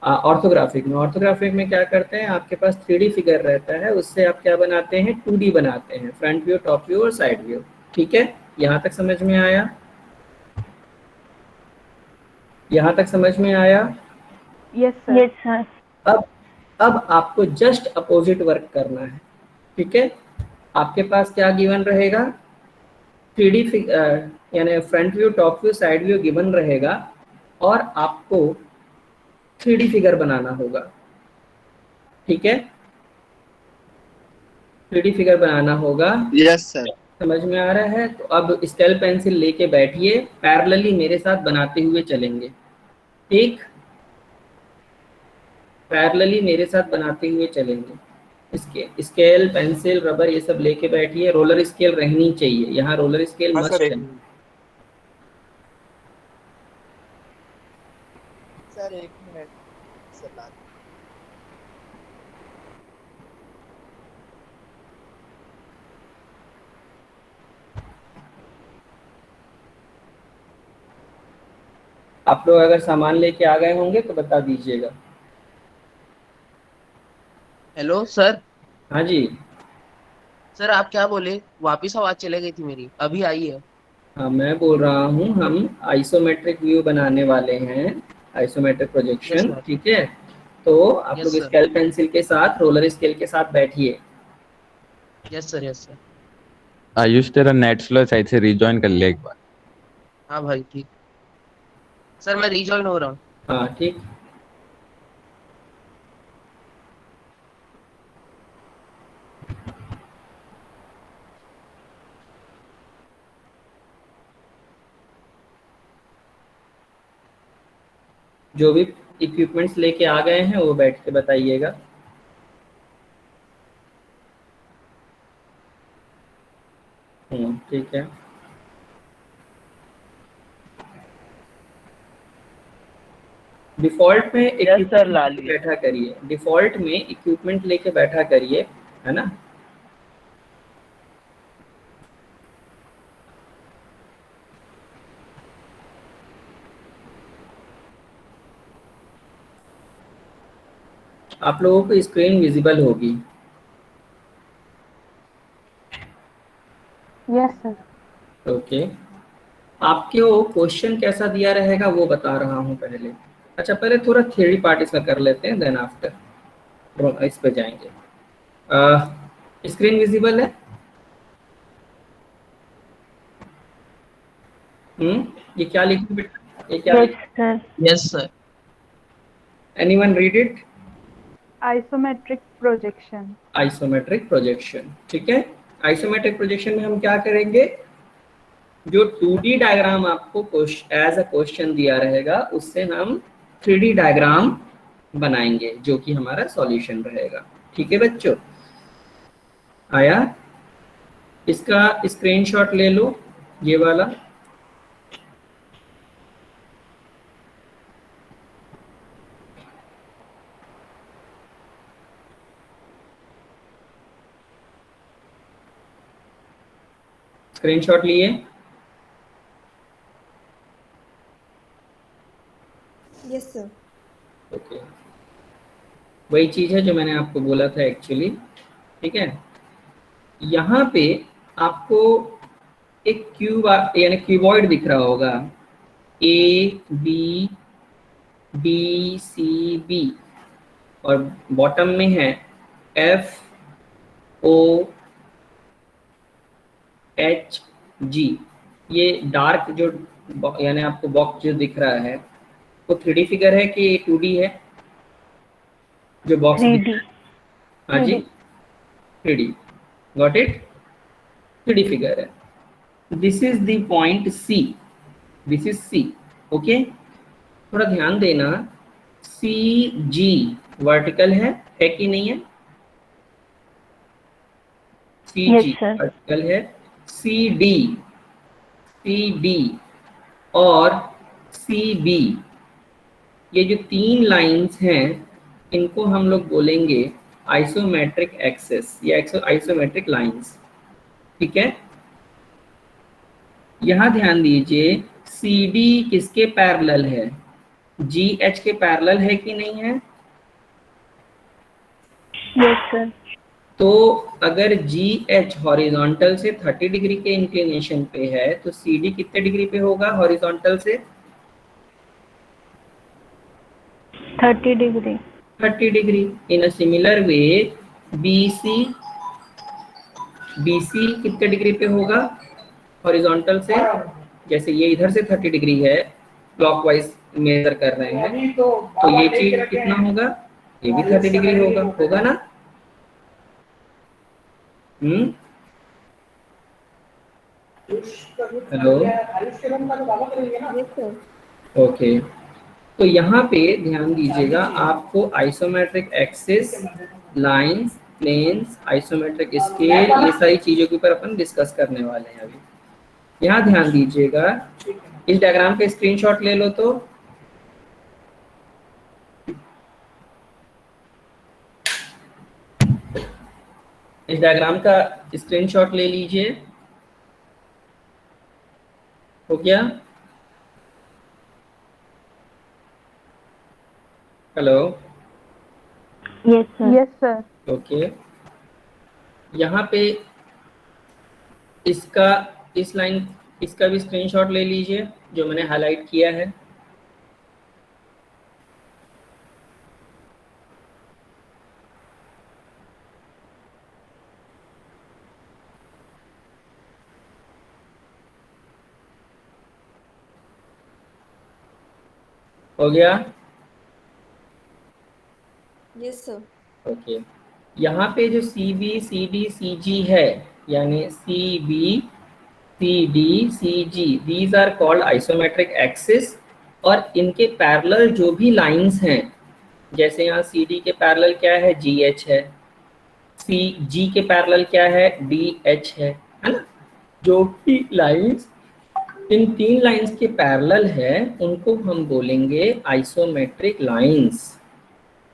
Orthographic में क्या करते हैं, आपके पास 3D फिगर रहता है, उससे आप क्या बनाते हैं, 2D बनाते हैं, फ्रंट व्यू, टॉप व्यू और साइड व्यू। ठीक है, यहाँ तक समझ में आया? यहाँ तक समझ में आया? Yes sir. Yes sir. अब आपको जस्ट अपोजिट वर्क करना है। ठीक है, आपके पास क्या गिवन रहेगा, 3D यानी front view, top view, side view given रहेगा, और आपको 3D फिगर बनाना होगा। ठीक है, 3D फिगर बनाना होगा। Yes sir. समझ में आ रहा है? तो अब स्केल पेंसिल लेके बैठिए, पैरेलली मेरे साथ बनाते हुए चलेंगे। ठीक, पैरेलली मेरे साथ बनाते हुए चलेंगे। इसके स्केल, पेंसिल, रबर ये सब लेके बैठिए। रोलर स्केल रहनी चाहिए यहाँ, रोलर स्केल हाँ मस्ट सर, एक है। मिनट सर, एक मिनट सर ला दो। आप लोग अगर सामान लेके आ गए होंगे तो बता दीजिएगा। Hello sir. हाँ जी। सर आप क्या बोले, वापिस आवाज चले गई थी मेरी, अभी आई है। हाँ, मैं बोल रहा हूँ हम आइसोमेट्रिक व्यू बनाने वाले हैं, आइसोमेट्रिक यस प्रोजेक्शन। सर। ठीक है, तो आप यस लोग सर। स्केल पेंसिल के साथ, रोलर स्केल के साथ बैठिए। Yes sir. Yes sir. Ayush तेरा नेट स्लो, साइड से रिजॉइन कर ले एक बार। हाँ भाई ठीक। सर मैं रीजॉइन हो रहा हूँ। हाँ ठीक। जो भी इक्विपमेंट्स लेके आ गए हैं वो बैठ के बताइएगा। ठीक है। डिफॉल्ट में यस सर, ला इक्विपमेंट लिए। बैठा करिए, डिफॉल्ट में इक्विपमेंट लेके बैठा करिए, है ना। आप लोगों को स्क्रीन विजिबल होगी। Yes sir. ओके, आपको क्वेश्चन कैसा दिया रहेगा वो बता रहा हूँ पहले। अच्छा, पहले थोड़ा थ्योरी पार्ट इसमें कर लेते हैं, देन आफ्टर इस पे जाएंगे। स्क्रीन विजिबल है? ये क्या लिखा बेटा, ये क्या यस लिखा? Sir. Yes sir. Anyone read it? Isometric projection. Isometric projection. ठीक है, आइसोमेट्रिक प्रोजेक्शन में हम क्या करेंगे, जो 2D डायग्राम आपको एज अ क्वेश्चन दिया रहेगा, उससे हम 3D डायग्राम बनाएंगे, जो कि हमारा सॉल्यूशन रहेगा। ठीक है बच्चों, आया? इसका स्क्रीनशॉट ले लो, ये वाला। स्क्रीनशॉट लिए? Yes sir. ओके, वही चीज है जो मैंने आपको बोला था एक्चुअली। ठीक है, यहाँ पे आपको एक क्यूब यानी क्यूबॉइड दिख रहा होगा, ABDCB, और बॉटम में है FOHG। ये डार्क जो यानी आपको बॉक्स जो दिख रहा है वो 3D फिगर है कि 2D है? जो बॉक्स दिख 3D। रहा है, हाँ जी 3D, got it, 3D figure है। This is the point C, this is C। Okay, थोड़ा ध्यान देना, CG वर्टिकल है कि नहीं है? Yes CG sir. वर्टिकल है, CD और CB, ये जो 3 लाइंस हैं, इनको हम लोग बोलेंगे आइसोमेट्रिक एक्सेस या आइसोमेट्रिक लाइंस। ठीक है, यहाँ ध्यान दीजिए, CD किसके पैरेलल है? जी एच के पैरेलल है कि नहीं है? Yes, sir. तो अगर जी एच हॉरिजॉन्टल से 30 डिग्री के इंक्लिनेशन पे है तो सी डी कितने डिग्री पे होगा हॉरिजॉन्टल से? 30 degree. 30 degree. In a similar way B C कितने डिग्री पे होगा हॉरिजॉन्टल से? जैसे ये इधर से 30 डिग्री है, क्लॉकवाइज मेजर कर रहे हैं, तो ये चीज कितना होगा? ये भी 30 डिग्री होगा ना? हेलो। Yes, sir. ओके, तो यहाँ पे ध्यान दीजिएगा, आपको isometric axis, lines, planes, isometric scale, ये सारी चीजों के ऊपर अपन डिस्कस करने वाले हैं अभी। यहाँ ध्यान दीजिएगा, इस डायग्राम का स्क्रीनशॉट ले लो। तो इस डायग्राम का स्क्रीनशॉट ले लीजिए। हो गया? Hello. Yes, sir. Yes, sir. Okay, यहाँ पे इसका इसका भी स्क्रीनशॉट ले लीजिए जो मैंने हाईलाइट किया है। हो गया? Yes sir. ओके, यहाँ पे जो सी B C D C G है, यानी C B C D C G, these are called isometric axis. और इनके पैरेलल जो भी लाइंस हैं, जैसे यहाँ सी डी के पैरेलल क्या है? जी एच है। सी जी के पैरेलल क्या है? डी एच है ना? जो भी लाइंस इन तीन लाइंस के पैरेलल है उनको हम बोलेंगे आइसोमेट्रिक लाइंस।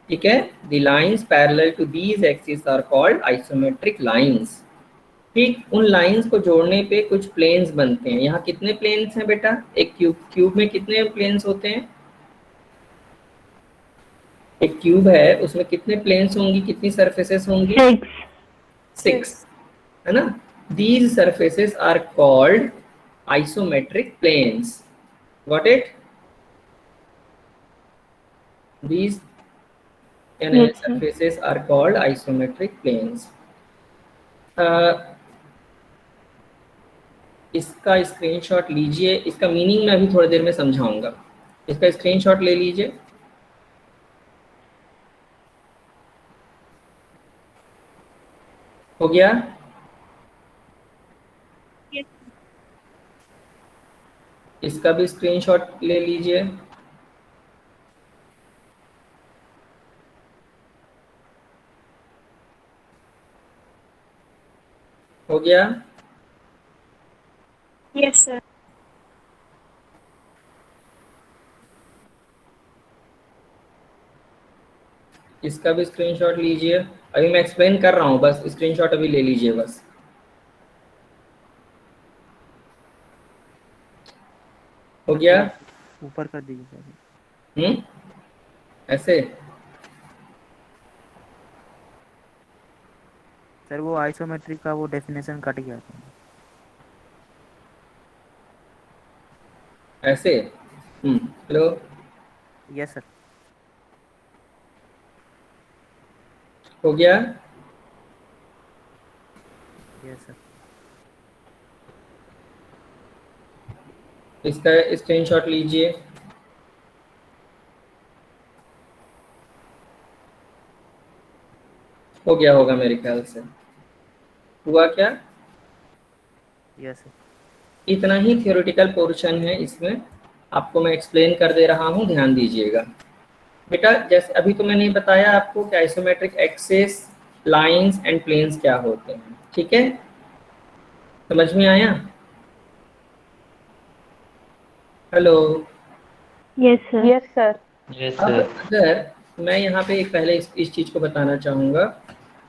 ठीक है, the lines parallel to these axis are called isometric lines. ठीक, उन लाइंस को जोड़ने पे कुछ प्लेन्स बनते हैं। यहाँ कितने प्लेन्स हैं बेटा? एक क्यूब में कितने प्लेन्स होते हैं? एक क्यूब है, उसमें कितने प्लेन्स होंगी, कितनी सरफेसेस होंगी? 6, है ना? These surfaces are called isometric planes. Got it? These surfaces are called isometric planes. इसका स्क्रीनशॉट लीजिए। इसका मीनिंग मैं अभी थोड़ी देर में समझाऊंगा। इसका स्क्रीनशॉट ले लीजिए। हो गया? इसका भी स्क्रीनशॉट ले लीजिए। हो गया? Yes, sir. इसका भी स्क्रीनशॉट लीजिए। अभी मैं एक्सप्लेन कर रहा हूँ, बस स्क्रीनशॉट अभी ले लीजिए बस। हो गया? ऊपर कर दीजिए सर। ऐसे? सर वो आइसोमेट्रिक का वो डेफिनेशन कट गया था। ऐसे? हेलो। Yes sir. हो गया? Yes sir. इसका स्क्रीनशॉट लीजिए। हो गया होगा मेरे ख्याल से। हुआ क्या? Yes sir. इतना ही थ्योरेटिकल पोर्शन है, इसमें आपको मैं एक्सप्लेन कर दे रहा हूँ, ध्यान दीजिएगा बेटा। जैसे अभी तो मैंने बताया आपको कि isometric axis, lines and planes क्या होते हैं। ठीक है, समझ में आया? Hello. Yes, sir. Yes, sir. अब अगर मैं यहाँ पे एक पहले इस चीज को बताना चाहूंगा,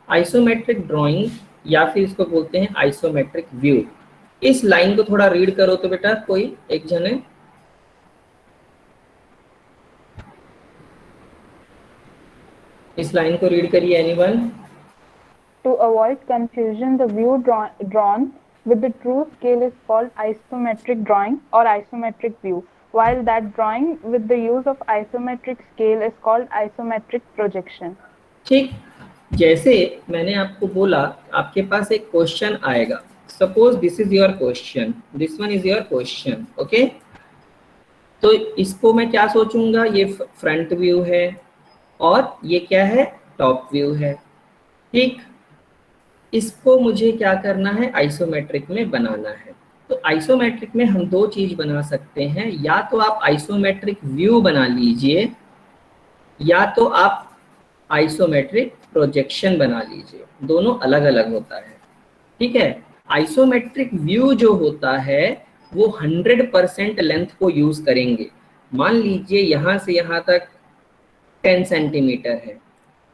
आइसोमेट्रिक ड्राइंग या फिर इसको बोलते हैं आइसोमेट्रिक व्यू। इस लाइन को थोड़ा रीड करो तो बेटा, कोई एक जने। इस लाइन को रीड करिए anyone. To avoid confusion, the view drawn with the true scale is called isometric drawing or isometric view, while that drawing with the use of isometric scale is called isometric projection. ठीक, जैसे मैंने आपको बोला आपके पास एक question आएगा, suppose this is your question, this one is your question, okay. तो इसको मैं क्या सोचूंगा, ये फ्रंट व्यू है और ये क्या है, टॉप व्यू है, ठीक। इसको मुझे क्या करना है, आइसोमेट्रिक में बनाना है। तो आइसोमेट्रिक में हम दो चीज बना सकते हैं, या तो आप आइसोमेट्रिक व्यू बना लीजिए या तो आप आइसोमेट्रिक प्रोजेक्शन बना लीजिए, दोनों अलग अलग होता है, ठीक है। आइसोमेट्रिक व्यू जो होता है वो 100% लेंथ को यूज करेंगे। मान लीजिए यहाँ से यहाँ तक 10 सेंटीमीटर है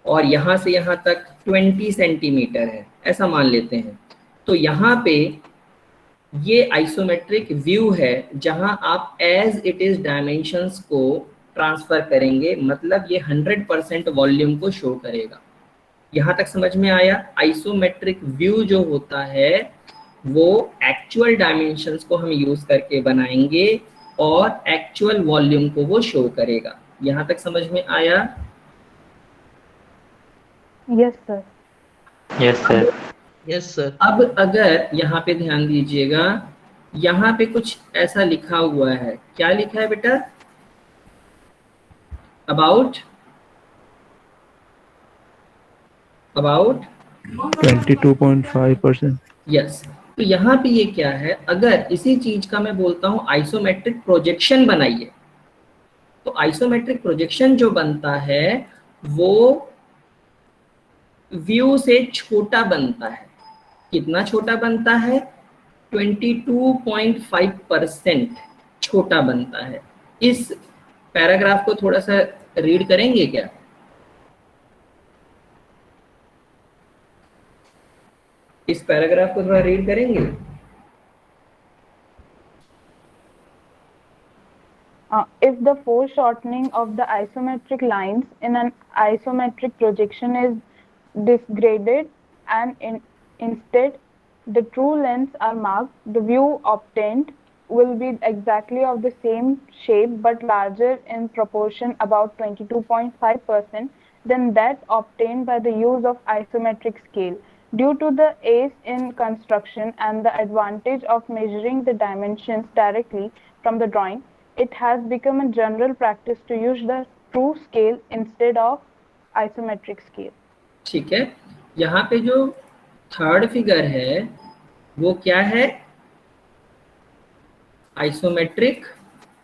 और यहाँ से यहाँ तक 20 सेंटीमीटर है, ऐसा मान लेते हैं। तो यहाँ पे ये आइसोमेट्रिक व्यू है जहाँ आप एज इट इज डायमेंशंस को ट्रांसफर करेंगे, मतलब ये 100% वॉल्यूम को शो करेगा। यहाँ तक समझ में आया। आइसोमेट्रिक व्यू जो होता है वो एक्चुअल डायमेंशंस को हम यूज करके बनाएंगे और एक्चुअल वॉल्यूम को वो शो करेगा। यहाँ तक समझ में आया? Yes, sir. Yes sir. Yes sir. अब अगर यहाँ पे ध्यान दीजिएगा, यहाँ पे कुछ ऐसा लिखा हुआ है, क्या लिखा है बेटा? अबाउट 22.5%। यस। तो यहाँ पे ये क्या है, अगर इसी चीज का मैं बोलता हूँ आइसोमेट्रिक प्रोजेक्शन बनाइए, तो आइसोमेट्रिक प्रोजेक्शन जो बनता है वो व्यू से छोटा बनता है। कितना छोटा बनता है? 22.5% छोटा बनता है। इस पैराग्राफ को थोड़ा सा रीड करेंगे क्या? इस पैराग्राफ को थोड़ा रीड करेंगे? If the foreshortening of the isometric lines in an isometric projection is disgraded and instead the true lengths are marked, the view obtained will be exactly of the same shape but larger in proportion, about 22.5%, than that obtained by the use of isometric scale. Due to the ease in construction and the advantage of measuring the dimensions directly from the drawing, it has become a general practice to use the true scale instead of isometric scale. ठीक है। यहाँ पे जो third figure है वो क्या है? Isometric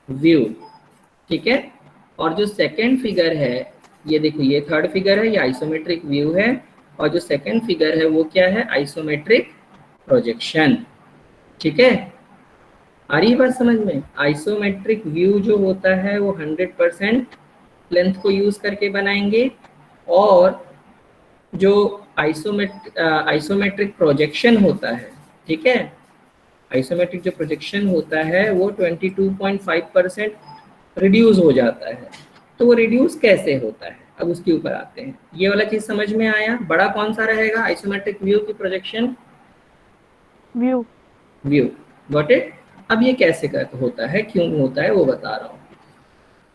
view, ठीक है। और जो सेकंड फिगर है, ये देखो, ये थर्ड फिगर है, ये आइसोमेट्रिक व्यू है, और जो सेकंड फिगर है वो क्या है? आइसोमेट्रिक प्रोजेक्शन, ठीक है। आ रही बात समझ में? आइसोमेट्रिक व्यू जो होता है वो 100% लेंथ को यूज करके बनाएंगे, और जो आइसोमेट्रिक प्रोजेक्शन होता है, ठीक है, आइसोमेट्रिक जो प्रोजेक्शन होता है वो 22.5% रिड्यूस हो जाता है। तो वो रिड्यूस कैसे होता है, अब उसके ऊपर आते हैं। ये वाला चीज समझ में आया? बड़ा कौन सा रहेगा आइसोमेट्रिक व्यू की projection? View. View, got it. अब ये कैसे होता है, क्यों होता है, वो बता रहा हूँ।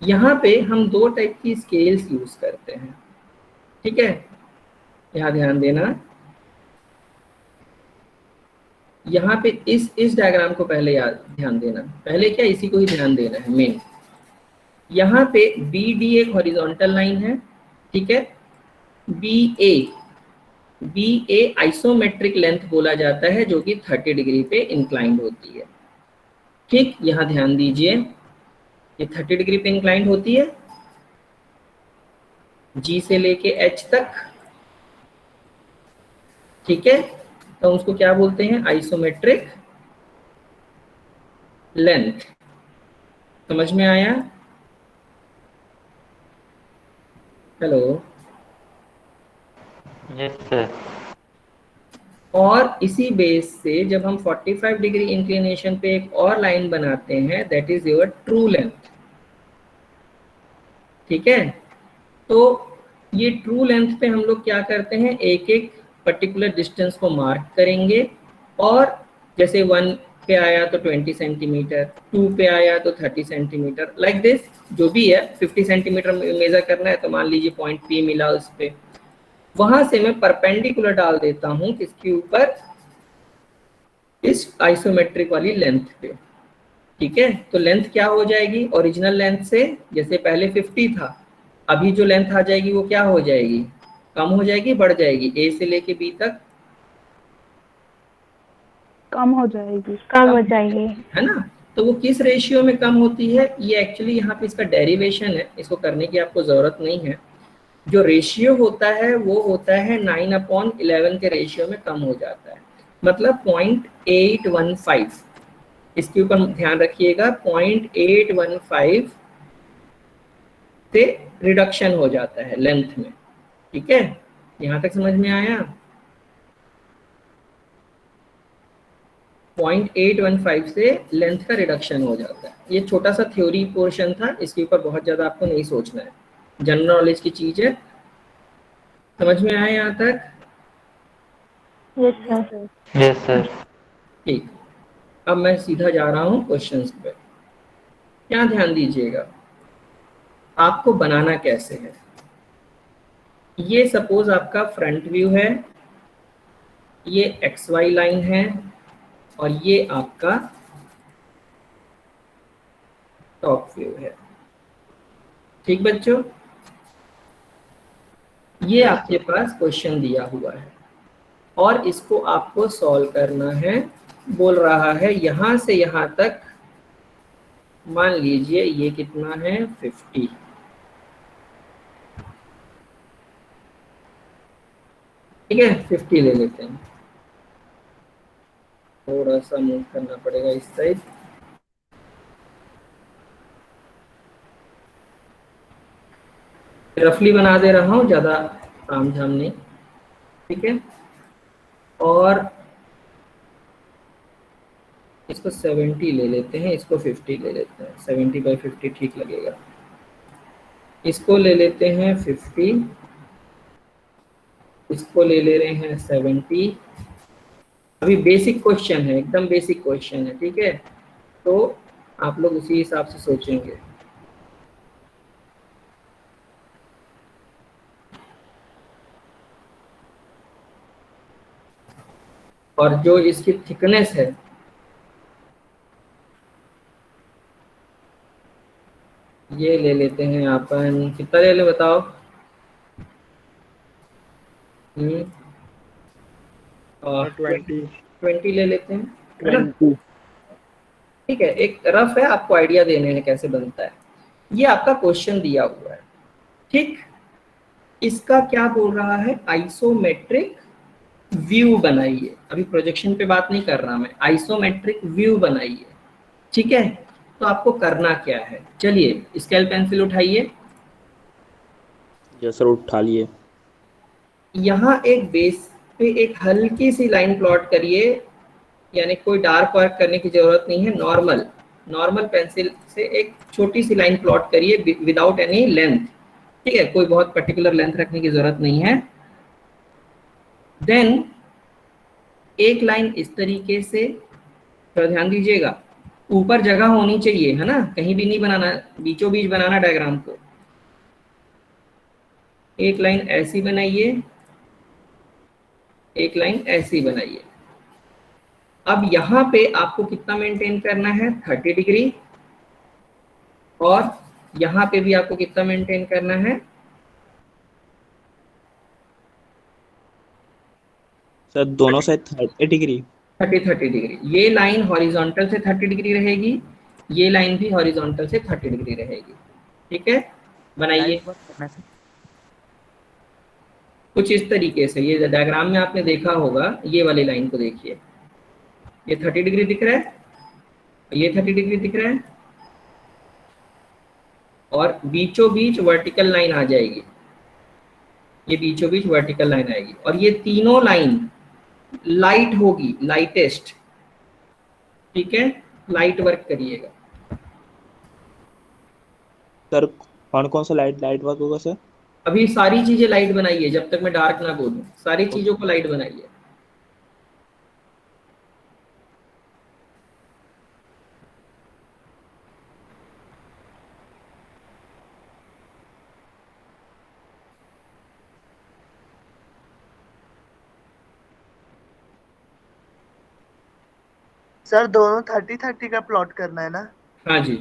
यहाँ पे हम दो टाइप की स्केल्स यूज करते हैं, ठीक है। यहाँ ध्यान देना, यहाँ पे इस डायग्राम को पहले ध्यान देना, पहले क्या, इसी को ही ध्यान देना है मेन। यहाँ पे BD एक हॉरिजॉन्टल लाइन है, ठीक है। BA आइसोमेट्रिक लेंथ बोला जाता है, जो कि 30 डिग्री पे इंक्लाइंड होती है, ठीक। यहाँ ध्यान दीजिए, ये 30 डिग्री पे इंक्लाइंड होती है, G से लेके H तक, ठीक है। तो उसको क्या बोलते हैं? Isometric length. समझ में आया? हेलो? Yes sir. और इसी बेस से जब हम 45 डिग्री इंक्लिनेशन पे एक और लाइन बनाते हैं, that is your true length, ठीक है। तो ये ट्रू लेंथ पे हम लोग क्या करते हैं, एक एक पर्टिकुलर डिस्टेंस को मार्क करेंगे, और जैसे 1 पे आया तो 20 सेंटीमीटर, 2 पे आया तो 30 सेंटीमीटर, लाइक दिस। जो भी है 50 सेंटीमीटर मेजर करना है तो मान लीजिए पॉइंट P मिला उस पे, वहां से मैं परपेंडिकुलर डाल देता हूं किसके ऊपर, इस आइसोमेट्रिक वाली लेंथ पे। ठीक है, तो लेंथ क्या हो जाएगी, ओरिजिनल लेंथ से जैसे पहले 50 था, अभी जो लेंथ आ जाएगी वो क्या हो जाएगी, कम हो जाएगी, बढ़ जाएगी, ए से लेके बी तक कम हो जाएगी। है ना। तो वो किस रेशियो में कम होती है, ये एक्चुअली यहाँ पे इसका डेरिवेशन है, इसको करने की आपको जरूरत नहीं है। जो रेशियो होता है वो होता है 9/11 के रेशियो में कम हो जाता है, मतलब 0.815। इसके ऊपर ध्यान रखिएगा, 0.815 से रिडक्शन हो जाता है लेंथ में। ठीक है, यहां तक समझ में आया। 0.815 से लेंथ का रिडक्शन हो जाता है। ये छोटा सा थ्योरी पोर्शन था, इसके ऊपर बहुत ज़्यादा आपको नहीं सोचना है, जनरल नॉलेज की चीज़ है। समझ में आया यहाँ तक? Yes sir. Yes, sir. ठीक, अब मैं सीधा जा रहा हूँ क्वेश्चंस पे। क्या ध्यान दीजिएगा, आपको बनाना कैसे है। ये सपोज आपका फ्रंट व्यू है, ये XY लाइन है, और ये आपका टॉप व्यू है। ठीक बच्चों, ये आपके पास क्वेश्चन दिया हुआ है और इसको आपको सॉल्व करना है। बोल रहा है यहाँ से यहाँ तक, मान लीजिए ये कितना है, 50। ठीक है, 50 ले लेते हैं। थोड़ा सा मूव करना पड़ेगा इस साइड। रफली बना दे रहा हूँ, ज़्यादा ताम झाम नहीं। ठीक है, और इसको 70 ले लेते हैं, इसको 50 ले लेते हैं। 70/50 ठीक लगेगा। इसको ले लेते हैं 50, इसको ले ले रहे हैं 70। अभी बेसिक क्वेश्चन है, एकदम बेसिक क्वेश्चन है। ठीक है, तो आप लोग उसी हिसाब से सोचेंगे। और जो इसकी थिकनेस है, ये ले लेते हैं अपन, कितना ले ले बताओ। 20 ले लेते हैं, है ना? ठीक है, एक रफ है, आपको आइडिया देने हैं कैसे बनता है। ये आपका क्वेश्चन दिया हुआ है। ठीक, इसका क्या बोल रहा है, आइसोमेट्रिक व्यू बनाइए। अभी प्रोजेक्शन पे बात नहीं कर रहा मैं, आइसोमेट्रिक व्यू बनाइए। ठीक है, तो आपको करना क्या है, चलिए स्केल पेंसिल उठाइए। यस सर, उठा लिए। यहाँ एक बेस पे एक हल्की सी लाइन प्लॉट करिए, यानी कोई डार्क वर्क करने की जरूरत नहीं है। नॉर्मल पेंसिल से एक छोटी सी लाइन प्लॉट करिए विदाउट एनी लेंथ। ठीक है, कोई बहुत पर्टिकुलर लेंथ रखने की जरूरत नहीं है। देन एक लाइन इस तरीके से, थोड़ा ध्यान दीजिएगा, ऊपर जगह होनी चाहिए, है ना, कहीं भी नहीं बनाना, बीचों बीच बनाना डायग्राम को। एक लाइन ऐसी बनाइए, एक लाइन ऐसी बनाइए। अब यहाँ पे आपको कितना मेंटेन करना है, 30 डिग्री, और यहाँ पे भी आपको कितना मेंटेन करना है, सर दोनों साइड 30 डिग्री। 30 डिग्री। ये लाइन हॉरिजॉन्टल से 30 डिग्री रहेगी, ये लाइन भी हॉरिजॉन्टल से 30 डिग्री रहेगी। ठीक है, बनाइए लाइट वर्क करना सर। कुछ इस तरीके से। ये डायग्राम में आपने देखा होगा, ये वाली लाइन को देखिए, ये 30 डिग्री दिख रहा है, ये 30 डिग्री दिख रहा है, और बीचों बीच वर्टिकल लाइन आ जाएगी, ये बीचों बीच वर्टिकल लाइन आएगी, और ये तीनों लाइन लाइट होगी, लाइटेस्ट। ठीक है, लाइट वर्क करिएगा। सर कौन कौन सा लाइट वर्क होगा सर? अभी सारी चीजें लाइट बनाइए जब तक मैं डार्क ना बोलूं, सारी चीजों को लाइट बनाइए। सर दोनों 30-30 का प्लॉट करना है ना? हाँ जी,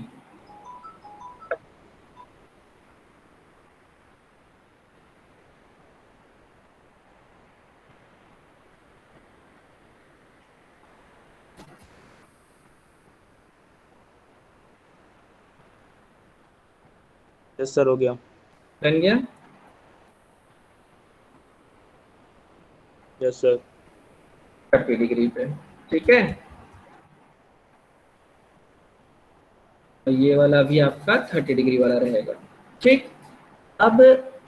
यस सर, हो गया। बन गया। Yes sir. 30 डिग्री पे, ठीक है। तो ये वाला भी आपका 30 डिग्री वाला रहेगा, ठीक। अब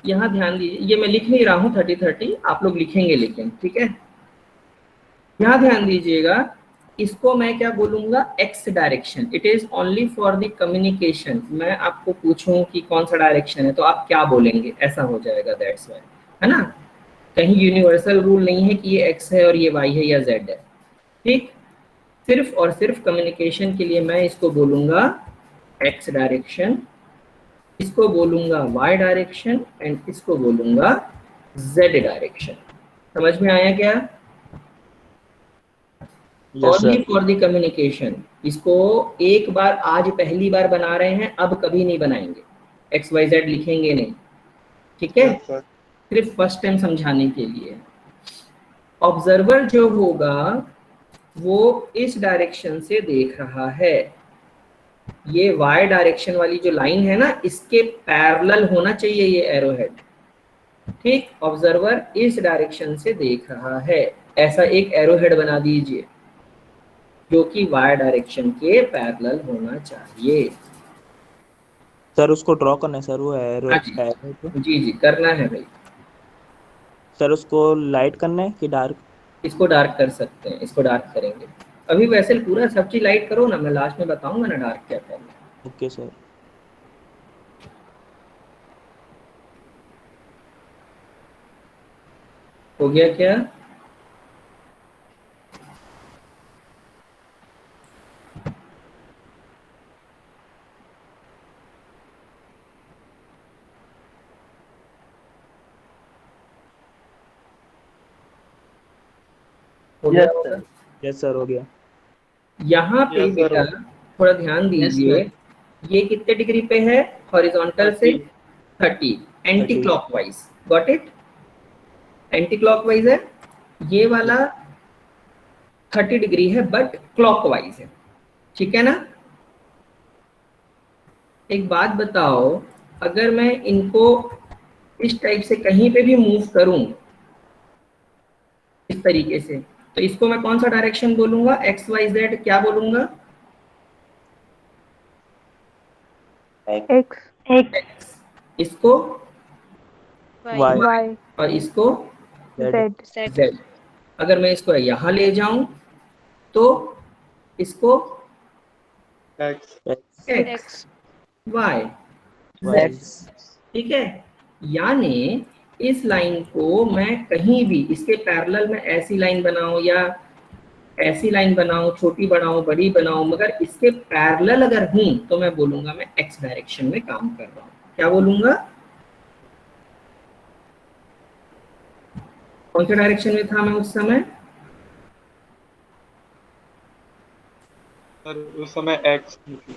यहाँ ध्यान दीजिए, ये मैं लिख नहीं रहा हूँ 30-30, आप लोग लिखेंगे लेकिन, ठीक है। यहाँ ध्यान दीजिएगा, इसको मैं क्या बोलूंगा, x direction. It is only for the communication. मैं आपको पूछूं कि कौन सा डायरेक्शन है तो आप क्या बोलेंगे, ऐसा हो जाएगा, दैट्स वाई, है ना। कहीं यूनिवर्सल रूल नहीं है कि ये एक्स है और ये वाई है या जेड है, ठीक। सिर्फ और सिर्फ कम्युनिकेशन के लिए मैं इसको बोलूंगा एक्स डायरेक्शन, इसको बोलूंगा वाई डायरेक्शन एंड इसको बोलूंगा जेड डायरेक्शन। समझ में आया क्या? Yes only sir. For the communication. इसको एक बार, आज पहली बार बना रहे हैं, अब कभी नहीं बनाएंगे, एक्स वाई जेड लिखेंगे नहीं, ठीक है। सिर्फ फर्स्ट टाइम समझाने के लिए। ऑब्जर्वर जो होगा वो इस डायरेक्शन से देख रहा है, ये वाई डायरेक्शन वाली जो लाइन है ना, इसके पैरेलल होना चाहिए ये एरो हेड, ठीक। ऑब्जर्वर इस डायरेक्शन से देख रहा है, ऐसा एक एरो हेड बना दीजिए जो कि वाई डायरेक्शन के पैरेलल होना चाहिए। सर उसको ड्रॉ करना है सर, वो एरो हाँ जी, एरो को। जी जी करना है भाई। सर उसको लाइट करना है कि डार्क? इसको डार्क कर सकते हैं, इसको डार्क करेंगे। अभी वैसे पूरा सब चीज लाइट करो ना, मैं लास्ट में बताऊंगा ना डार्क क्या करना है। Okay sir. हो गया क्या? हो गया होगा। यस सर, हो गया। यहाँ पे बेटा थोड़ा ध्यान दीजिए, ये कितने डिग्री पे है हॉरिजॉन्टल से? 30, anti 30। Clockwise. Got it? Anti clockwise है, ये वाला 30 डिग्री है बट क्लॉकवाइज है, ठीक है ना। एक बात बताओ, अगर मैं इनको इस टाइप से कहीं पे भी मूव करूं इस तरीके से, तो इसको मैं कौन सा डायरेक्शन बोलूंगा, एक्स वाई जेड क्या बोलूंगा? X, x. इसको वाई Y, और इसको जेड। Z, Z. अगर मैं इसको यहाँ ले जाऊं तो इसको एक्स, वाई, जेड, ठीक है। यानी इस लाइन को मैं कहीं भी इसके पैरेलल में ऐसी लाइन बनाऊं या ऐसी लाइन बनाऊं, छोटी बनाऊं, बड़ी बनाऊं, मगर इसके पैरेलल अगर हूं तो मैं बोलूंगा मैं एक्स डायरेक्शन में काम कर रहा हूं। क्या बोलूंगा? कौन से डायरेक्शन में था मैं उस समय? उस समय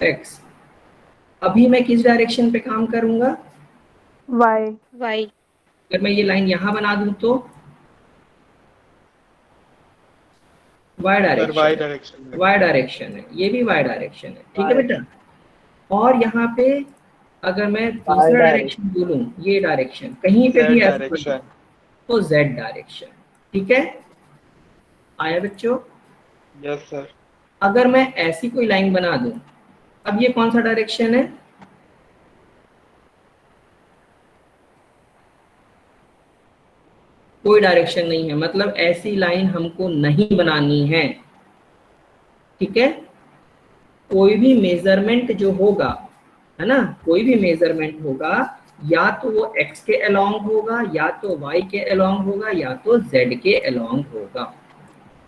एक्स। अभी मैं किस डायरेक्शन पे काम करूंगा? Y, अगर मैं ये लाइन यहां बना दूं तो वाई डायरेक्शन, वाई डायरेक्शन है, ये भी वाई डायरेक्शन है, ठीक है बेटा। और यहाँ पे अगर मैं दूसरा डायरेक्शन बोलूं, ये डायरेक्शन कहीं पे भी ऐसा तो जेड डायरेक्शन, ठीक है। आया बच्चों? Yes sir. अगर मैं ऐसी कोई लाइन बना दूं, अब ये कौन सा डायरेक्शन है? कोई डायरेक्शन नहीं है, मतलब ऐसी लाइन हमको नहीं बनानी है, ठीक है। कोई भी मेजरमेंट जो होगा, है ना, कोई भी मेजरमेंट होगा या तो वो x के अलोंग होगा, या तो y के अलोंग होगा, या तो z के अलोंग होगा।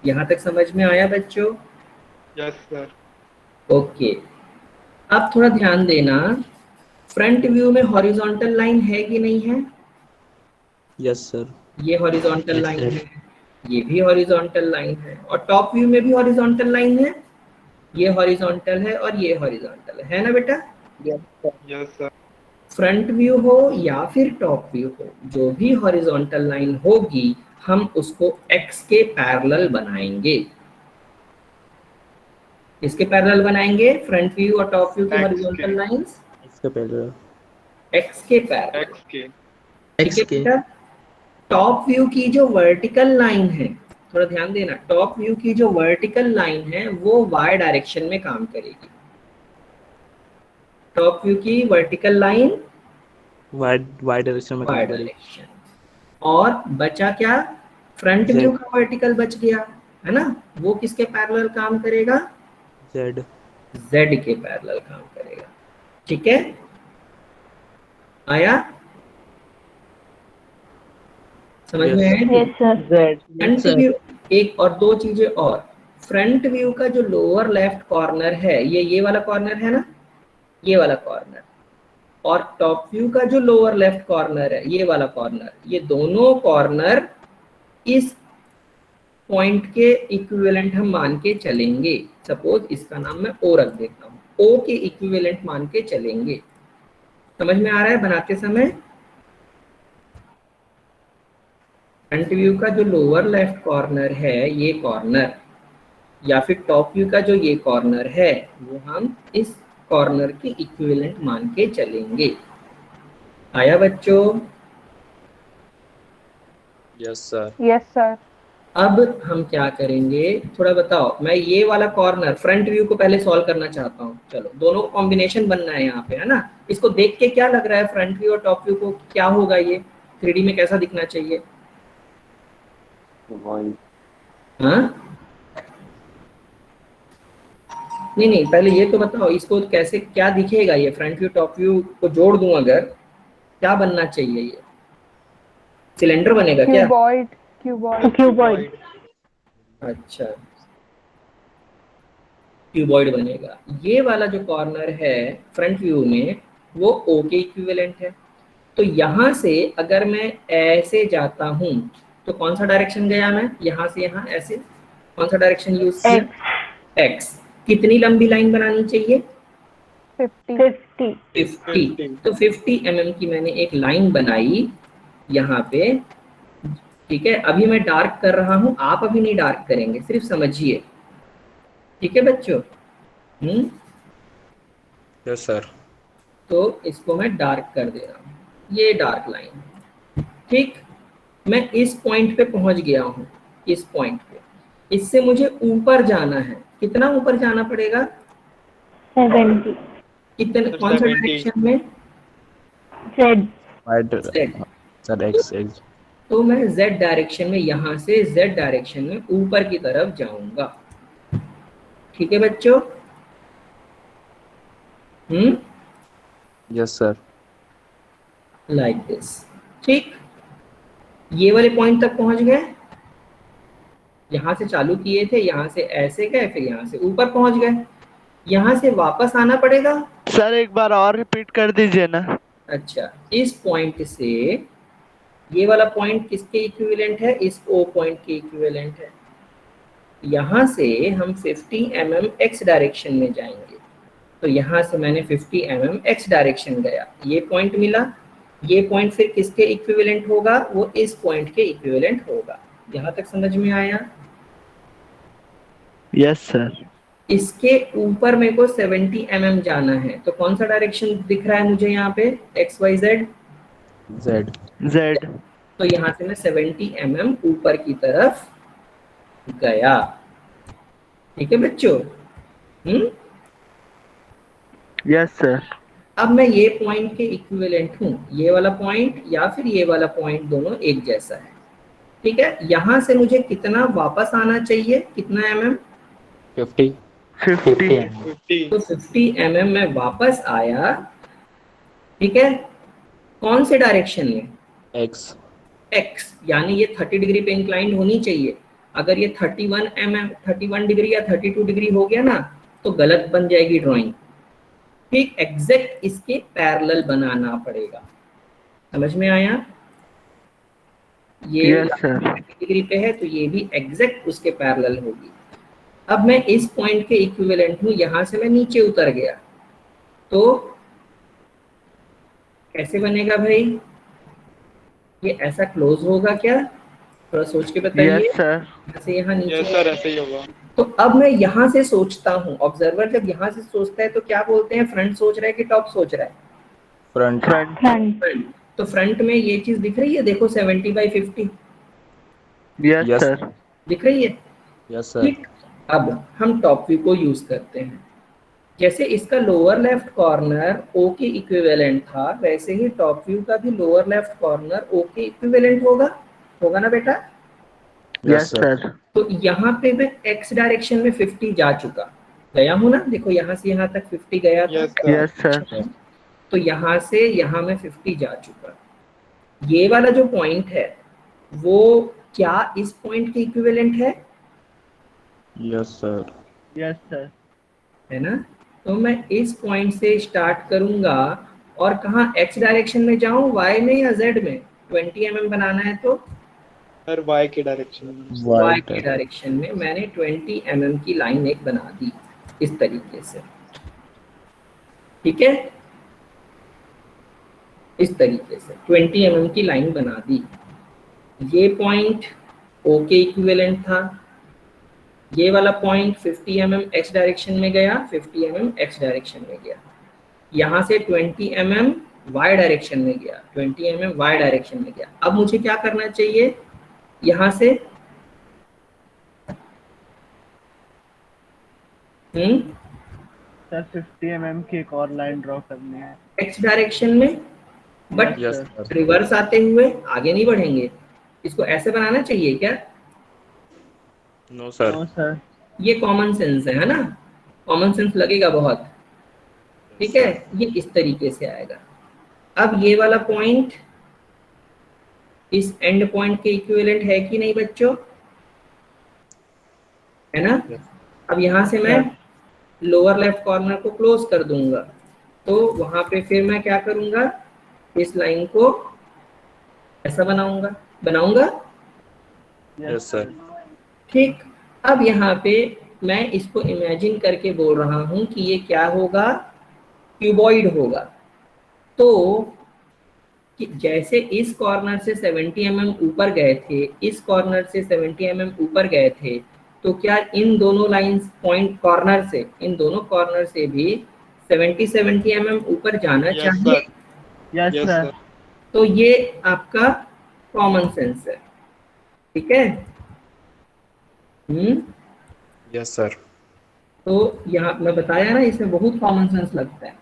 यहाँ तक समझ में आया बच्चों? Yes sir. ओके, अब थोड़ा ध्यान देना, फ्रंट व्यू में हॉरिजॉन्टल लाइन है कि नहीं है? Yes sir. ये हॉरिजॉन्टल Yes, लाइन sir. है, ये भी हॉरिजॉन्टल लाइन है, और टॉप व्यू में भी हॉरिजॉन्टल लाइन है, ये हॉरिजॉन्टल है और ये हॉरिजॉन्टल है ना बेटा? Yes sir. फ्रंट व्यू हो या फिर टॉप व्यू हो, जो भी हॉरिजॉन्टल लाइन होगी हम उसको x के पैरेलल बनाएंगे। इसके पैरेलल बनाएंगे फ्रंट व्यू और टॉप व्यू की X हॉरिजॉन्टल के। लाइंस इसके पहले x के पैरेलल। एक्स के। ठीक है बेटा? टॉप व्यू की जो वर्टिकल लाइन है, थोड़ा ध्यान देना, टॉप व्यू की जो वर्टिकल लाइन है वो y डायरेक्शन में काम करेगी। टॉप व्यू की वर्टिकल लाइन वाई डायरेक्शन में y काम करेगी। डायरेक्शन, और बचा क्या? Front Z. व्यू का वर्टिकल बच गया है ना, वो किसके पैरेलल काम करेगा? जेड। z के पैरेलल काम करेगा। ठीक है, आया समझ में आया? Yes, sir. फ्रंट व्यू, एक और दो चीजें और, फ्रंट व्यू का जो लोअर लेफ्ट कॉर्नर है, ये वाला कॉर्नर है ना, ये वाला कॉर्नर, और टॉप व्यू का जो लोअर लेफ्ट कॉर्नर है, ये वाला कॉर्नर, ये दोनों कॉर्नर इस पॉइंट के इक्विवेलेंट हम मान के चलेंगे। सपोज इसका नाम मैं O रख देता हूँ, O के इक्विवेलेंट मान के चलेंगे। समझ में आ रहा है बनाते समय? फ्रंट व्यू का जो लोअर लेफ्ट कॉर्नर है, ये कॉर्नर, या फिर टॉप व्यू का जो ये कॉर्नर है, वो हम इस कॉर्नर के इक्विवेलेंट मान के चलेंगे। आया बच्चों? Yes sir. Yes, sir. अब हम क्या करेंगे थोड़ा बताओ। मैं ये वाला कॉर्नर फ्रंट व्यू को पहले सॉल्व करना चाहता हूँ। चलो, दोनों कॉम्बिनेशन बनना है यहाँ पे, है ना? इसको देख के क्या लग रहा है, फ्रंट व्यू और टॉप व्यू को क्या होगा, ये 3D में कैसा दिखना चाहिए? हाँ, नहीं, पहले ये तो बताओ, इसको कैसे क्या दिखेगा, ये फ्रंट व्यू टॉप व्यू को जोड़ दूं अगर, क्या बनना चाहिए? ये सिलेंडर बनेगा क्या? Cuboid. अच्छा, क्यूबॉइड बनेगा। ये वाला जो कॉर्नर है फ्रंट व्यू में, वो O के इक्विवेलेंट है। तो यहाँ से अगर मैं ऐसे जाता हूँ तो कौन सा डायरेक्शन गया मैं? यहाँ से यहाँ ऐसे, कौन सा डायरेक्शन यूज किया? X। कितनी लंबी लाइन बनानी चाहिए? 50. 50। तो 50 mm की मैंने एक लाइन बनाई यहाँ पे। ठीक है, अभी मैं डार्क कर रहा हूँ, आप अभी नहीं डार्क करेंगे, सिर्फ समझिए। ठीक है बच्चों? Yes sir. तो इसको मैं डार्क कर दे रहा हूँ, ये डार्क लाइन। ठीक, मैं इस पॉइंट पे पहुंच गया हूँ, इस पॉइंट पे। इससे मुझे ऊपर जाना है, कितना ऊपर जाना पड़ेगा? 70. कितने, कौन सा 70। डायरेक्शन में? Z. Z। Sir x. तो मैं Z डायरेक्शन में, यहाँ से Z डायरेक्शन में ऊपर की तरफ जाऊंगा। ठीक है बच्चों? Yes sir. Like this. ठीक, ये वाले पॉइंट तक पहुंच गए। यहाँ से चालू किए थे, यहाँ से ऐसे गए, फिर यहाँ से ऊपर पहुंच गए। यहाँ से वापस आना पड़ेगा। सर एक बार और रिपीट कर दीजिए ना। अच्छा, इस पॉइंट से ये वाला पॉइंट किसके इक्विवेलेंट है? इस O पॉइंट के इक्विवेलेंट है। यहाँ से हम 50 mm x डायरेक्शन में जाएंगे। तो यहाँ से मैंने 50 mm x डायरेक्शन गया, ये पॉइंट मिला। ये पॉइंट फिर किसके इक्विवेलेंट होगा? वो इस पॉइंट के इक्विवेलेंट होगा। यहाँ तक समझ में आया? Yes sir. इसके ऊपर मेरे को 70 mm जाना है, तो कौन सा डायरेक्शन दिख रहा है मुझे यहाँ पे? x y z। जेड। तो यहाँ से मैं 70 mm ऊपर की तरफ गया। ठीक है बच्चों? Yes sir. अब मैं ये पॉइंट के इक्विवेलेंट हूँ, ये वाला पॉइंट या फिर ये वाला पॉइंट, दोनों एक जैसा है। ठीक है, यहाँ से मुझे कितना वापस आना चाहिए? कितना mm? 50. 50। तो 50 mm में वापस आया। ठीक है, कौन से डायरेक्शन में? एक्स। एक्स, यानी ये 30 डिग्री पे इंक्लाइंड होनी चाहिए। अगर ये 31 डिग्री या 32 डिग्री हो गया ना तो गलत बन जाएगी ड्राइंग। ठीक, एग्जैक्ट इसके पैरेलल बनाना पड़ेगा। समझ में आया? ये यस सर। डिग्री पे है तो ये भी एग्जैक्ट उसके पैरेलल होगी। अब मैं इस पॉइंट के इक्विवेलेंट हूँ, यहां से मैं नीचे उतर गया तो कैसे बनेगा भाई? ये ऐसा क्लोज होगा क्या? थोड़ा सोच के बताइए। Yes sir. यहाँ से यहाँ नीचे। यस सर, ऐसे ही होगा। तो अब मैं यहाँ से सोचता हूँ, ऑब्जर्वर जब यहाँ से सोचता है तो क्या बोलते हैं, फ्रंट सोच रहा है कि टॉप सोच रहा है? फ्रंट। फ्रंट। फ्रंट। तो फ्रंट में ये चीज दिख रही है, देखो 70/50 यस Yes. सर। दिख रही है। Yes sir. ठीक, अब हम टॉप व्यू को यूज करते हैं। जैसे इसका लोअर लेफ्ट कॉर्नर ओ के इक्विवेलेंट था, वैसे ही टॉप व्यू का भी लोअर लेफ्ट कॉर्नर ओ के इक्विवेलेंट होगा ना बेटा? Yes sir. तो यहाँ पे मैं एक्स डायरेक्शन में 50 जा चुका, गया हूँ ना? देखो यहाँ से यहाँ तक 50 गया था। Yes sir. Yes sir. तो यहाँ से यहाँ में 50 जा चुका। ये वाला जो पॉइंट है वो क्या इस पॉइंट के इक्विवेलेंट है? Yes sir. Yes sir. है ना? तो मैं इस पॉइंट से स्टार्ट करूंगा और कहाँ, एक्स डायरेक्शन में जाऊं, वाई में या जेड में? 20 mm बनाना है तो सर वाई के डायरेक्शन में। वाई के डायरेक्शन में मैंने 20 mm की लाइन एक बना दी इस तरीके से। ठीक है, इस तरीके से 20 mm की लाइन बना दी। ये पॉइंट ओ के इक्विवेलेंट था, ये वाला पॉइंट 50 mm एक्स डायरेक्शन में गया, 50 mm एक्स डायरेक्शन में गया। यहाँ से 20 mm वाई डायरेक्शन में गया, 20 mm वाई डायरेक्शन में गया। अब मुझे क्या करना चाहिए? यहाँ से सर 50 mm की एक और लाइन ड्रॉ करनी है एक्स डायरेक्शन में, बट यस सर। रिवर्स आते हुए आगे नहीं बढ़ेंगे। इसको ऐसे बनाना चाहिए क्या? No sir. No sir. ये कॉमन सेंस है ना? कॉमन सेंस लगेगा बहुत। ठीक है, ये इस तरीके से आएगा। अब ये वाला पॉइंट इस एंड पॉइंट के इक्विवेलेंट है कि नहीं बच्चों? है ना? अब यहाँ से मैं लोअर लेफ्ट कॉर्नर को क्लोज कर दूंगा तो वहां पे फिर मैं क्या करूंगा, इस लाइन को ऐसा बनाऊंगा। Yes sir. ठीक, अब यहाँ पे मैं इसको इमेजिन करके बोल रहा हूँ कि ये क्या होगा, क्यूबॉइड होगा। तो कि जैसे इस कॉर्नर से 70 mm ऊपर गए थे, इस कॉर्नर से 70 mm ऊपर गए थे, तो क्या इन दोनों लाइंस पॉइंट कॉर्नर से, इन दोनों कॉर्नर से भी 70 mm ऊपर जाना यस चाहिए? Sir. Yes yes sir. Sir. तो ये आपका कॉमन सेंस है। ठीक है। Yes sir. तो यहाँ मैं बताया ना, इसमें बहुत कॉमन सेंस लगता है।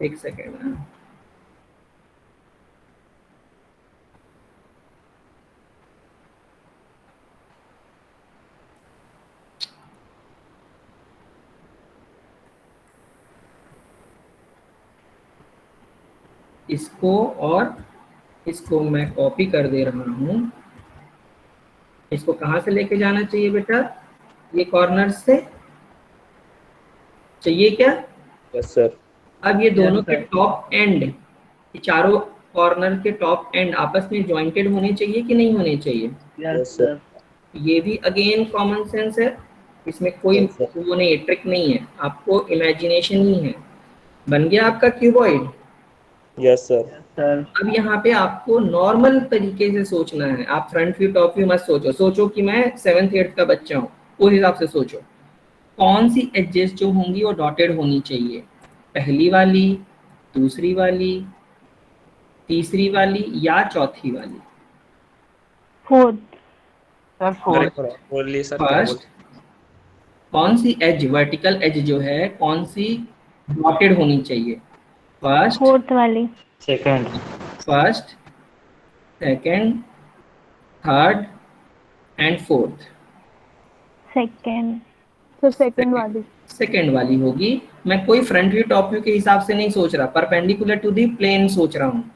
एक सेकेंड ना, इसको और इसको मैं कॉपी कर दे रहा हूँ। इसको कहाँ से लेके जाना चाहिए बेटा? ये कॉर्नर से चाहिए क्या? Yes sir. अब ये दोनों Yes, के sir. टॉप एंड, ये चारों कॉर्नर के टॉप एंड आपस में जॉइंटेड होने चाहिए कि नहीं होने चाहिए? Yes sir. ये भी अगेन कॉमन सेंस है, इसमें कोई Yes, sir. वो नहीं, ट्रिक नहीं है, आपको इमेजिनेशन ही है। बन गया आपका क्यूबॉइड। Yes sir. सर। अब यहाँ पे आपको नॉर्मल तरीके से सोचना है। आप फ्रंट व्यू टॉप व्यू मत सोचो कि मैं 7th 8th का बच्चा हूँ, उस हिसाब से सोचो। कौन सी एजेस जो होंगी वो डॉटेड होनी चाहिए? पहली वाली, दूसरी वाली, तीसरी वाली या चौथी वाली? फोर्थ। Sir fourth. बोलिए सर, क्या फर्स्ट, कौन सी एज, वर्टिकल एज जो है कौन सी डॉटेड होनी चाहिए? फर्स्ट, फोर्थ वाली। Second. First, second, third and fourth. Second. तो सेकंड वाली। सेकंड वाली होगी। मैं कोई फ्रंट व्यू टॉप व्यू के हिसाब से नहीं सोच रहा, परपेंडिकुलर टू दी प्लेन सोच रहा हूँ।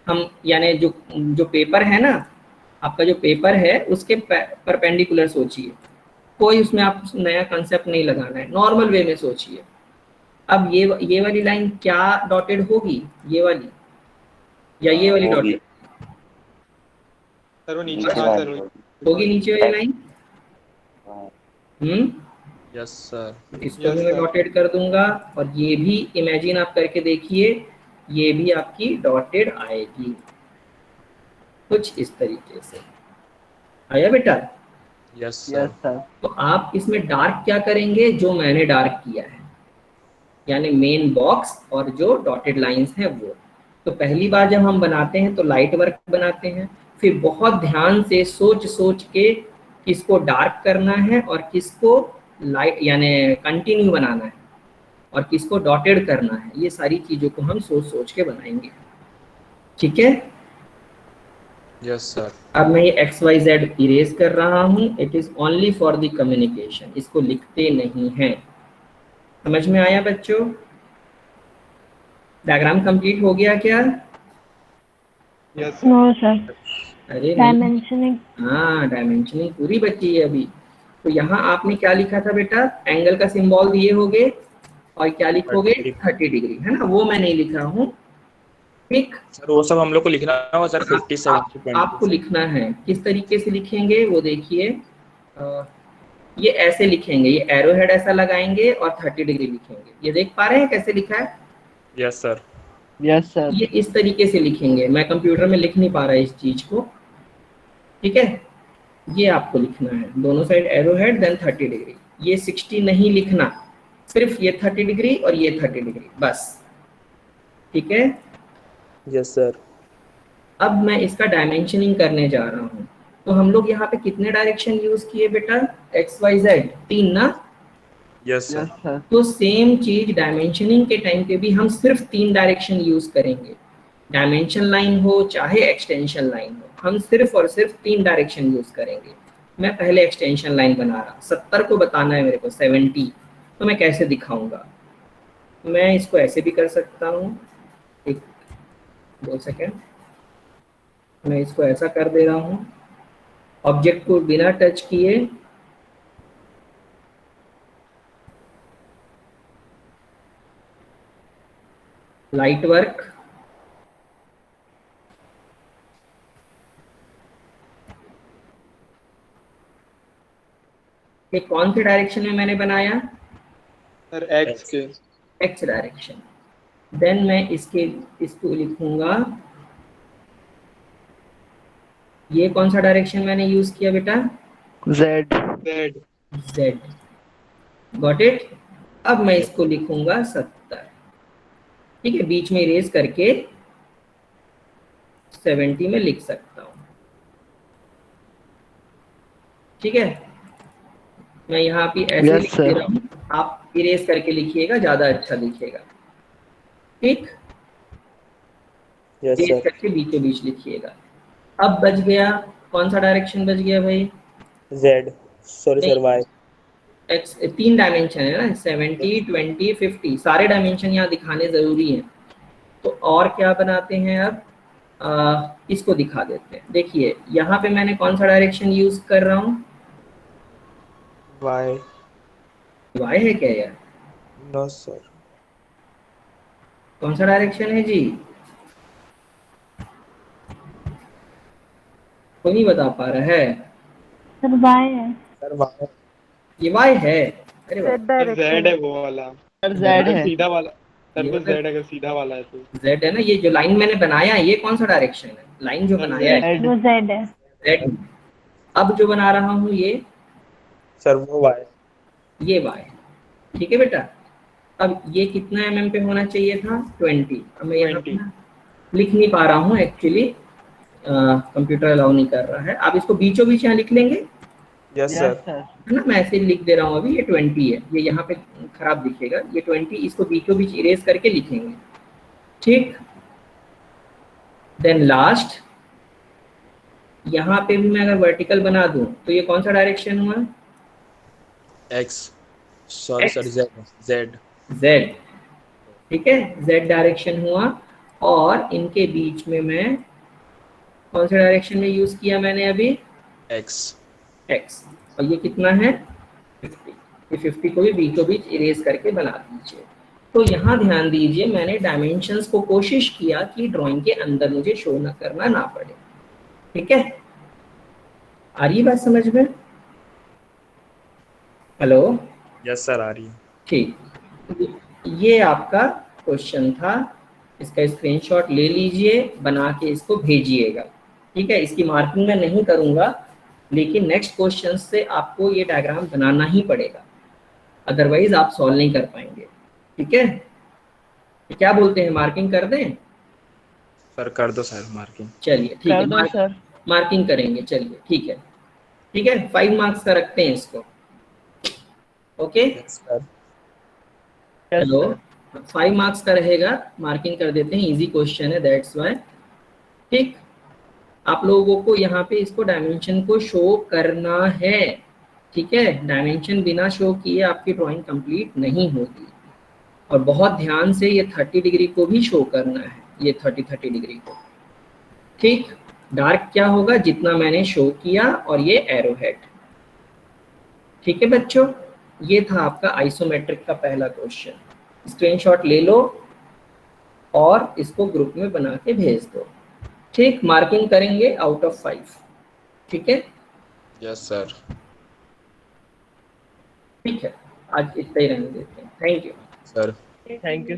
हम यानी जो पेपर है ना, आपका जो पेपर है उसके परपेंडिकुलर सोचिए, कोई उसमें आप नया कंसेप्ट नहीं लगाना है, नॉर्मल वे में सोचिए। अब ये वाली लाइन क्या डॉटेड होगी, ये वाली या ये वाली डॉटेड सर वो नीचे, हाँ सर होगी, नीचे वाली लाइन। Yes sir. इसको भी मैं डॉटेड कर दूंगा, और ये भी इमेजिन आप करके देखिए, ये भी आपकी डॉटेड आएगी कुछ इस तरीके से। आया बेटा? Yes yes sir. सर। तो आप इसमें डार्क क्या करेंगे, जो मैंने डार्क किया है, यानी मेन बॉक्स और जो डॉटेड लाइंस हैं वो। तो पहली बार जब हम बनाते हैं तो लाइट वर्क बनाते हैं, फिर बहुत ध्यान से सोच सोच के किसको डार्क करना है और किसको लाइट यानी कंटिन्यू बनाना है और किसको डॉटेड करना है, ये सारी चीज़ों को हम सोच सोच के बनाएंगे। ठीक है? Yes sir. अब मैं ये XYZ इरेज कर रहा हूँ, it is only for the communication, इसको लिखते नहीं हैं। समझ में आया बच्चों? डायग्राम कंप्लीट हो गया क्या? यस नो सर, अरे नहीं, डायमेंशनिंग। हाँ डायमेंशनिंग पूरी बची है अभी। तो यहाँ आपने क्या लिखा था बेटा, एंगल का सिंबल दिए होगे और क्या लिखोगे 30 डिग्री, है ना, वो मैं नहीं लिखा हूँ। ठीक, सर वो सब हम लोग को लिखना होगा सर, 57 से 20। आपको लिखना है, किस तरीके से लिखेंगे वो देखिए। ये ऐसे लिखेंगे, ये एरो हेड ऐसा लगाएंगे और 30 डिग्री लिखेंगे। ये देख पा रहे हैं कैसे लिखा है? Yes sir. Yes sir. ये इस तरीके से लिखेंगे, मैं कंप्यूटर में लिख नहीं पा रहा इस चीज को। ठीक है, ये आपको लिखना है, दोनों side arrow head then 30 degree. ये 60 नहीं लिखना, सिर्फ ये 30 डिग्री और ये 30 डिग्री बस। ठीक है, यस सर। अब मैं इसका डायमेंशनिंग करने जा रहा हूँ। तो हम लोग यहाँ पे कितने डायरेक्शन यूज किए बेटा, XYZ 3 ना? Yes yes sir. सर। तो सेम चीज डायमेंशनिंग के टाइम पे भी हम सिर्फ 3 डायरेक्शन यूज करेंगे। डायमेंशन लाइन हो चाहे एक्सटेंशन लाइन हो, हम सिर्फ और सिर्फ 3 डायरेक्शन यूज करेंगे। मैं पहले एक्सटेंशन लाइन बना रहा, 70 को बताना है मेरे को 70, तो मैं कैसे दिखाऊंगा? मैं इसको ऐसे भी कर सकता हूँ, एक 2 सेकेंड, मैं इसको ऐसा कर दे रहा हूँ, ऑब्जेक्ट को बिना टच किए लाइट वर्क, ये कौन से डायरेक्शन में मैंने बनाया? सर एक्स के। X direction. देन मैं इसको लिखूंगा, ये कौन सा डायरेक्शन मैंने यूज किया बेटा? Z. Z. Z. Got it? अब मैं इसको लिखूंगा 70। ठीक है, बीच में इरेज करके 70 में लिख सकता हूं। ठीक है, मैं यहाँ पे ऐसे Yes, लिख दे sir. रहा हूँ, आप इरेज करके लिखिएगा, ज्यादा अच्छा दिखेगा। ठीक, यस इरेज सर। करके बीचों बीच लिखिएगा। अब बच गया, कौन सा डायरेक्शन बच गया भाई? Z, sorry sir, Y. X 3 dimension है ना, 70 20 50, सारे डायमेंशन यहाँ दिखाने जरूरी हैं। तो और क्या बनाते हैं अब, इसको दिखा देते हैं। देखिए यहाँ पे मैंने कौन सा डायरेक्शन यूज कर रहा हूँ? वाई। वाई है क्या यार? No sir. कौन सा डायरेक्शन है जी? कोई नहीं बता पा रहा है। सर बाय है। Sir Y. ये वाई है? अरे वाह, Z जेड है डायरेक्शन। वो वाला। सर जेड अगर है। सीधा वाला, सर ये वो वाला जेड अगर सीधा वाला है तो। जेड है ना? ये जो लाइन मैंने बनाया है ये कौन सा डायरेक्शन है? लाइन जो सर, बनाया है जेड। वो Z है। जेड। अब जो बना रहा हूँ ये सर वो वाई। ये वाई। ठीक है बेटा, अब ये कितना mm पे होना चाहिए था? 20। अब मैं यहाँ पे 20। ना लिख नहीं पा रहा हूँ एक्चुअली, कंप्यूटर अलाउ नहीं कर रहा है। आप इसको बीचों बीच यहाँ लिख लेंगे, यस यस सर। सर। है ना? मैं ऐसे ही लिख दे रहा हूँ अभी, ये 20 है, ये यहाँ पे खराब दिखेगा, ये 20, इसको बीचों बीच इरेज करके लिखेंगे। ठीक, देन लास्ट यहाँ पे भी मैं अगर वर्टिकल बना दूं तो ये कौन सा डायरेक्शन हुआ? X, sorry sir, Z. Z. Z. ठीक है, जेड डायरेक्शन हुआ। और इनके बीच में मैं कौन से डायरेक्शन में यूज किया मैंने अभी, एक्स। एक्स, और ये कितना है 50। ये 50 को भी बी को बीच इरेज करके बना दीजिए। तो यहाँ ध्यान दीजिए, मैंने डायमेंशंस को कोशिश किया कि ड्राइंग के अंदर मुझे शो न करना ना पड़े। ठीक है, आ रही बात समझ में? हेलो, यस सर, आ रही है। ठीक, ये आपका क्वेश्चन था, इसका स्क्रीनशॉट ले लीजिए, बना के इसको भेजिएगा। ठीक है, इसकी मार्किंग मैं नहीं करूंगा, लेकिन नेक्स्ट क्वेश्चन से आपको ये डायग्राम बनाना ही पड़ेगा, अदरवाइज आप सॉल्व नहीं कर पाएंगे। ठीक है, क्या बोलते हैं, मार्किंग कर दें? सर कर दो सर मार्किंग। चलिए ठीक कर दो है, सर। मार्किंग करेंगे। चलिए ठीक है, ठीक है, 5 मार्क्स का रखते हैं इसको। Okay, yes sir. Hello, 5 marks का रहेगा, मार्किंग कर देते हैं, इजी क्वेश्चन है, दैट्स वाई। ठीक, आप लोगों को यहाँ पे इसको डायमेंशन को शो करना है। ठीक है, डायमेंशन बिना शो किए आपकी ड्राइंग कंप्लीट नहीं होगी। और बहुत ध्यान से ये 30 डिग्री को भी शो करना है, ये 30 डिग्री को। ठीक, डार्क क्या होगा, जितना मैंने शो किया, और ये एरो हेड। ठीक है बच्चों, ये था आपका आइसोमेट्रिक का पहला क्वेश्चन। स्क्रीनशॉट ले लो और इसको ग्रुप में बना के भेज दो। ठीक, मार्किंग करेंगे आउट ऑफ 5। ठीक है, यस सर। ठीक है, आज इतना ही रहने देते हैं। Thank you sir. Thank you.